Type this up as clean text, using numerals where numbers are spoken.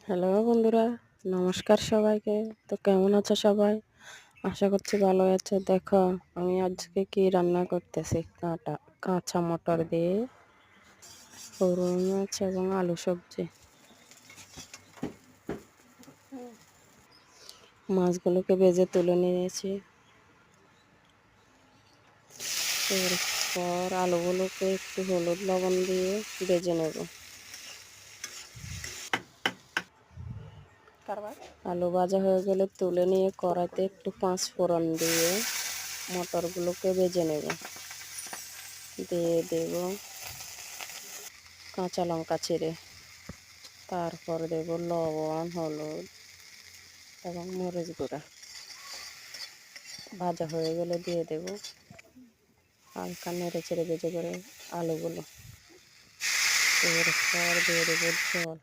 Hello বন্ধুরা, নমস্কার সবাইকে। তো কেমন আছো সবাই? আশা করছি ভালো আছো। দেখো আমি আজকে কি রান্না করতেছি। কাঁচা মটর দিয়ে গরুর মাছ এবং আলু সবজি। মাছগুলোকে ভেজে তুলে নিয়েছি। এরপর আলুগুলোকে একটু হলুদ লবণ দিয়ে ভেজে নেব। আলু ভাজা হয়ে গেলে তুলে নিয়ে কড়াইতে একটু পাঁচ ফোড়ন দিয়ে মটরগুলোকে ভেজে নেব। দিয়ে দেব কাঁচা লঙ্কা চিড়ে, তারপর দেব লবণ, হলুদ এবং মরিচ গুঁড়া। ভাজা হয়ে গেলে দিয়ে দেব হালকা নেড়ে চেড়ে ভেজে করে আলুগুলো। এরপর দিয়ে দেবো জল।